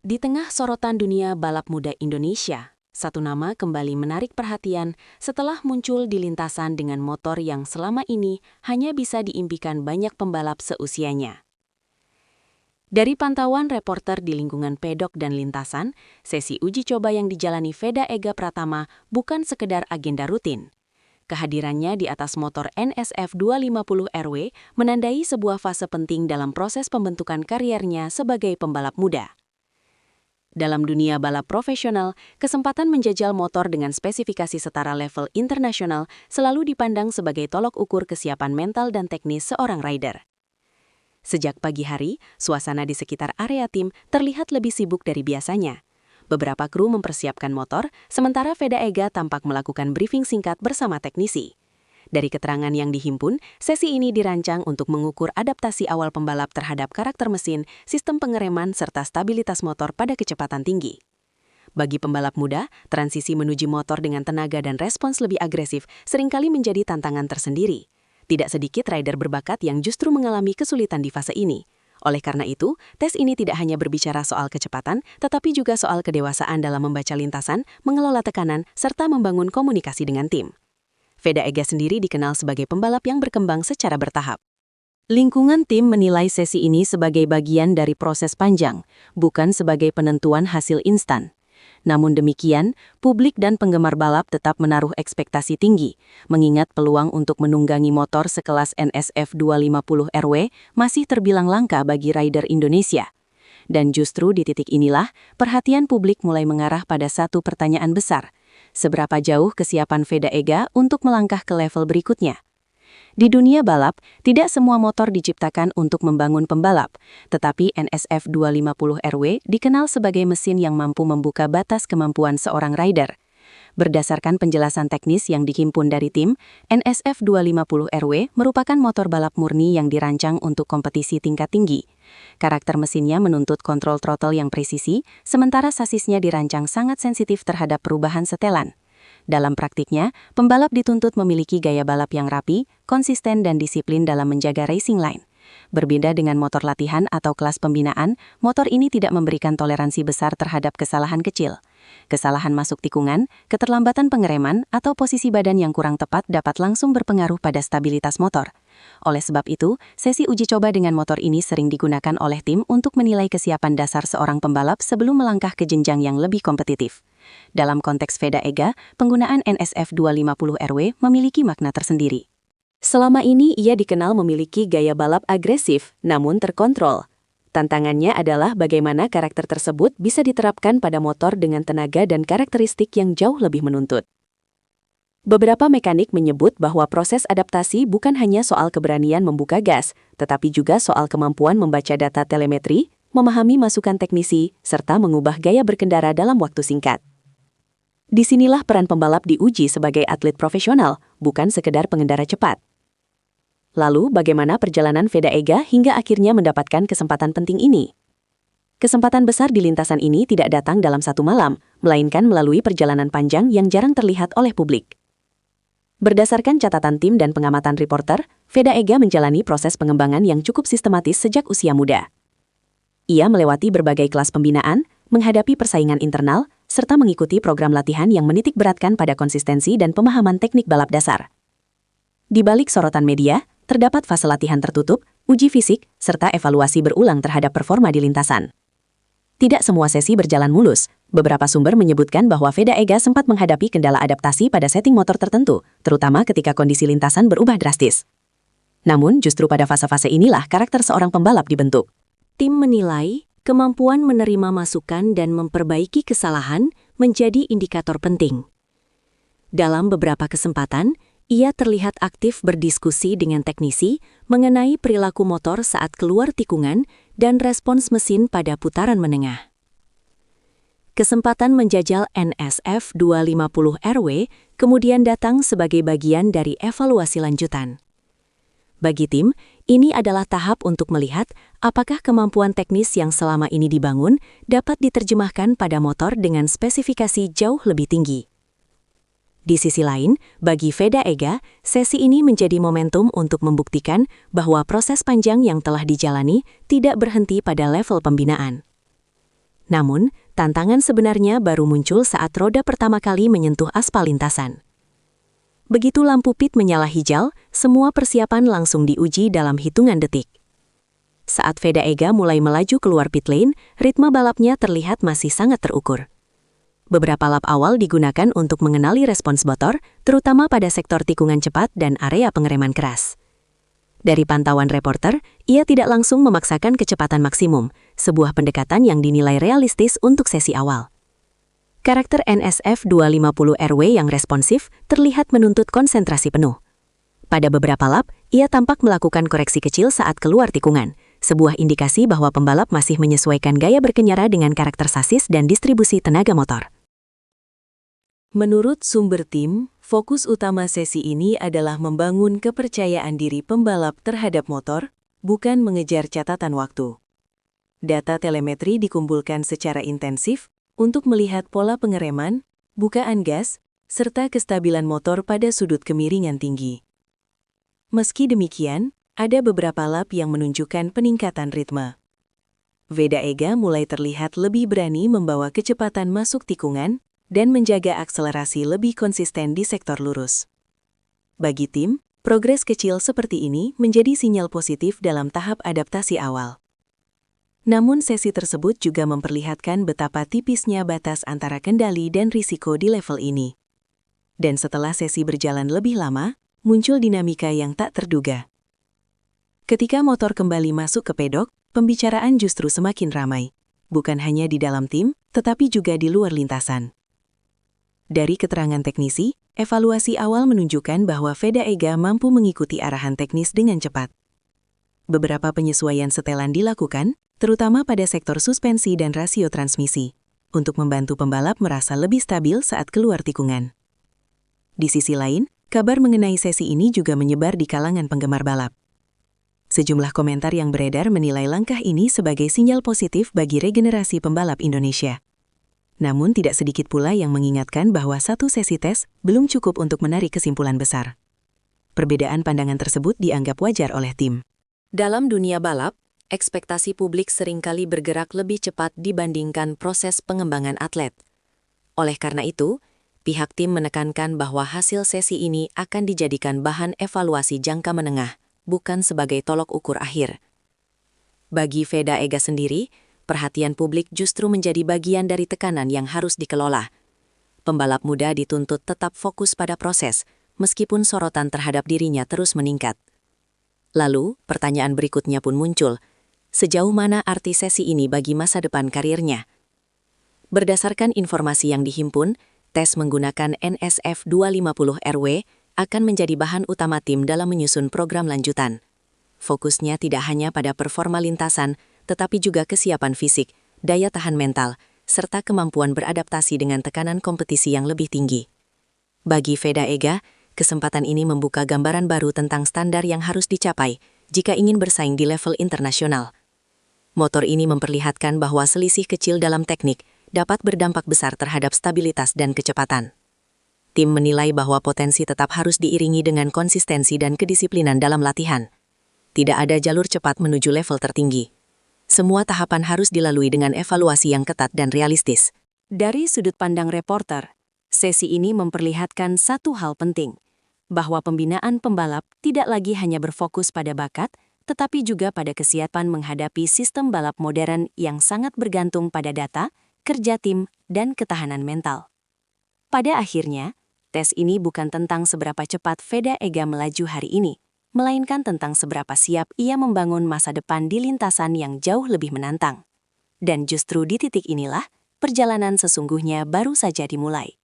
Di tengah sorotan dunia balap muda Indonesia, satu nama kembali menarik perhatian setelah muncul di lintasan dengan motor yang selama ini hanya bisa diimpikan banyak pembalap seusianya. Dari pantauan reporter di lingkungan pedok dan lintasan, sesi uji coba yang dijalani Veda Ega Pratama bukan sekedar agenda rutin. Kehadirannya di atas motor NSF 250 RW menandai sebuah fase penting dalam proses pembentukan kariernya sebagai pembalap muda. Dalam dunia balap profesional, kesempatan menjajal motor dengan spesifikasi setara level internasional selalu dipandang sebagai tolok ukur kesiapan mental dan teknis seorang rider. Sejak pagi hari, suasana di sekitar area tim terlihat lebih sibuk dari biasanya. Beberapa kru mempersiapkan motor, sementara Veda Ega tampak melakukan briefing singkat bersama teknisi. Dari keterangan yang dihimpun, sesi ini dirancang untuk mengukur adaptasi awal pembalap terhadap karakter mesin, sistem pengereman, serta stabilitas motor pada kecepatan tinggi. Bagi pembalap muda, transisi menuju motor dengan tenaga dan respons lebih agresif seringkali menjadi tantangan tersendiri. Tidak sedikit rider berbakat yang justru mengalami kesulitan di fase ini. Oleh karena itu, tes ini tidak hanya berbicara soal kecepatan, tetapi juga soal kedewasaan dalam membaca lintasan, mengelola tekanan, serta membangun komunikasi dengan tim. Veda Ega sendiri dikenal sebagai pembalap yang berkembang secara bertahap. Lingkungan tim menilai sesi ini sebagai bagian dari proses panjang, bukan sebagai penentuan hasil instan. Namun demikian, publik dan penggemar balap tetap menaruh ekspektasi tinggi, mengingat peluang untuk menunggangi motor sekelas NSF 250 RW masih terbilang langka bagi rider Indonesia. Dan justru di titik inilah, perhatian publik mulai mengarah pada satu pertanyaan besar. Seberapa jauh kesiapan Veda Ega untuk melangkah ke level berikutnya? Di dunia balap, tidak semua motor diciptakan untuk membangun pembalap, tetapi NSF 250 RW dikenal sebagai mesin yang mampu membuka batas kemampuan seorang rider. Berdasarkan penjelasan teknis yang dihimpun dari tim, NSF 250 RW merupakan motor balap murni yang dirancang untuk kompetisi tingkat tinggi. Karakter mesinnya menuntut kontrol throttle yang presisi, sementara sasisnya dirancang sangat sensitif terhadap perubahan setelan. Dalam praktiknya, pembalap dituntut memiliki gaya balap yang rapi, konsisten dan disiplin dalam menjaga racing line. Berbeda dengan motor latihan atau kelas pembinaan, motor ini tidak memberikan toleransi besar terhadap kesalahan kecil. Kesalahan masuk tikungan, keterlambatan pengereman, atau posisi badan yang kurang tepat dapat langsung berpengaruh pada stabilitas motor. Oleh sebab itu, sesi uji coba dengan motor ini sering digunakan oleh tim untuk menilai kesiapan dasar seorang pembalap sebelum melangkah ke jenjang yang lebih kompetitif. Dalam konteks Veda Ega, penggunaan NSF 250 RW memiliki makna tersendiri. Selama ini ia dikenal memiliki gaya balap agresif, namun terkontrol. Tantangannya adalah bagaimana karakter tersebut bisa diterapkan pada motor dengan tenaga dan karakteristik yang jauh lebih menuntut. Beberapa mekanik menyebut bahwa proses adaptasi bukan hanya soal keberanian membuka gas, tetapi juga soal kemampuan membaca data telemetri, memahami masukan teknisi, serta mengubah gaya berkendara dalam waktu singkat. Disinilah peran pembalap diuji sebagai atlet profesional, bukan sekedar pengendara cepat. Lalu, bagaimana perjalanan Veda Ega hingga akhirnya mendapatkan kesempatan penting ini? Kesempatan besar di lintasan ini tidak datang dalam satu malam, melainkan melalui perjalanan panjang yang jarang terlihat oleh publik. Berdasarkan catatan tim dan pengamatan reporter, Veda Ega menjalani proses pengembangan yang cukup sistematis sejak usia muda. Ia melewati berbagai kelas pembinaan, menghadapi persaingan internal, serta mengikuti program latihan yang menitik beratkan pada konsistensi dan pemahaman teknik balap dasar. Di balik sorotan media, terdapat fase latihan tertutup, uji fisik, serta evaluasi berulang terhadap performa di lintasan. Tidak semua sesi berjalan mulus. Beberapa sumber menyebutkan bahwa Veda Ega sempat menghadapi kendala adaptasi pada setting motor tertentu, terutama ketika kondisi lintasan berubah drastis. Namun, justru pada fase-fase inilah karakter seorang pembalap dibentuk. Tim menilai, kemampuan menerima masukan dan memperbaiki kesalahan menjadi indikator penting. Dalam beberapa kesempatan, ia terlihat aktif berdiskusi dengan teknisi mengenai perilaku motor saat keluar tikungan dan respons mesin pada putaran menengah. Kesempatan menjajal NSF 250 RW kemudian datang sebagai bagian dari evaluasi lanjutan. Bagi tim, ini adalah tahap untuk melihat apakah kemampuan teknis yang selama ini dibangun dapat diterjemahkan pada motor dengan spesifikasi jauh lebih tinggi. Di sisi lain, bagi Veda Ega, sesi ini menjadi momentum untuk membuktikan bahwa proses panjang yang telah dijalani tidak berhenti pada level pembinaan. Namun, tantangan sebenarnya baru muncul saat roda pertama kali menyentuh aspal lintasan. Begitu lampu pit menyala hijau, semua persiapan langsung diuji dalam hitungan detik. Saat Veda Ega mulai melaju keluar pit lane, ritme balapnya terlihat masih sangat terukur. Beberapa lap awal digunakan untuk mengenali respons motor, terutama pada sektor tikungan cepat dan area pengereman keras. Dari pantauan reporter, ia tidak langsung memaksakan kecepatan maksimum, sebuah pendekatan yang dinilai realistis untuk sesi awal. Karakter NSF 250RW yang responsif terlihat menuntut konsentrasi penuh. Pada beberapa lap, ia tampak melakukan koreksi kecil saat keluar tikungan, sebuah indikasi bahwa pembalap masih menyesuaikan gaya berkendara dengan karakter sasis dan distribusi tenaga motor. Menurut sumber tim, fokus utama sesi ini adalah membangun kepercayaan diri pembalap terhadap motor, bukan mengejar catatan waktu. Data telemetri dikumpulkan secara intensif untuk melihat pola pengereman, bukaan gas, serta kestabilan motor pada sudut kemiringan tinggi. Meski demikian, ada beberapa lap yang menunjukkan peningkatan ritme. Veda Ega mulai terlihat lebih berani membawa kecepatan masuk tikungan dan menjaga akselerasi lebih konsisten di sektor lurus. Bagi tim, progres kecil seperti ini menjadi sinyal positif dalam tahap adaptasi awal. Namun sesi tersebut juga memperlihatkan betapa tipisnya batas antara kendali dan risiko di level ini. Dan setelah sesi berjalan lebih lama, muncul dinamika yang tak terduga. Ketika motor kembali masuk ke pedok, pembicaraan justru semakin ramai. Bukan hanya di dalam tim, tetapi juga di luar lintasan. Dari keterangan teknisi, evaluasi awal menunjukkan bahwa Veda Ega mampu mengikuti arahan teknis dengan cepat. Beberapa penyesuaian setelan dilakukan, terutama pada sektor suspensi dan rasio transmisi, untuk membantu pembalap merasa lebih stabil saat keluar tikungan. Di sisi lain, kabar mengenai sesi ini juga menyebar di kalangan penggemar balap. Sejumlah komentar yang beredar menilai langkah ini sebagai sinyal positif bagi regenerasi pembalap Indonesia. Namun tidak sedikit pula yang mengingatkan bahwa satu sesi tes belum cukup untuk menarik kesimpulan besar. Perbedaan pandangan tersebut dianggap wajar oleh tim. Dalam dunia balap, ekspektasi publik seringkali bergerak lebih cepat dibandingkan proses pengembangan atlet. Oleh karena itu, pihak tim menekankan bahwa hasil sesi ini akan dijadikan bahan evaluasi jangka menengah, bukan sebagai tolok ukur akhir. Bagi Veda Ega sendiri, perhatian publik justru menjadi bagian dari tekanan yang harus dikelola. Pembalap muda dituntut tetap fokus pada proses, meskipun sorotan terhadap dirinya terus meningkat. Lalu, pertanyaan berikutnya pun muncul. Sejauh mana arti sesi ini bagi masa depan karirnya? Berdasarkan informasi yang dihimpun, tes menggunakan NSF 250RW akan menjadi bahan utama tim dalam menyusun program lanjutan. Fokusnya tidak hanya pada performa lintasan, tetapi juga kesiapan fisik, daya tahan mental, serta kemampuan beradaptasi dengan tekanan kompetisi yang lebih tinggi. Bagi Veda Ega, kesempatan ini membuka gambaran baru tentang standar yang harus dicapai jika ingin bersaing di level internasional. Motor ini memperlihatkan bahwa selisih kecil dalam teknik dapat berdampak besar terhadap stabilitas dan kecepatan. Tim menilai bahwa potensi tetap harus diiringi dengan konsistensi dan kedisiplinan dalam latihan. Tidak ada jalur cepat menuju level tertinggi. Semua tahapan harus dilalui dengan evaluasi yang ketat dan realistis. Dari sudut pandang reporter, sesi ini memperlihatkan satu hal penting, bahwa pembinaan pembalap tidak lagi hanya berfokus pada bakat, tetapi juga pada kesiapan menghadapi sistem balap modern yang sangat bergantung pada data, kerja tim, dan ketahanan mental. Pada akhirnya, tes ini bukan tentang seberapa cepat Veda Ega melaju hari ini, melainkan tentang seberapa siap ia membangun masa depan di lintasan yang jauh lebih menantang. Dan justru di titik inilah, perjalanan sesungguhnya baru saja dimulai.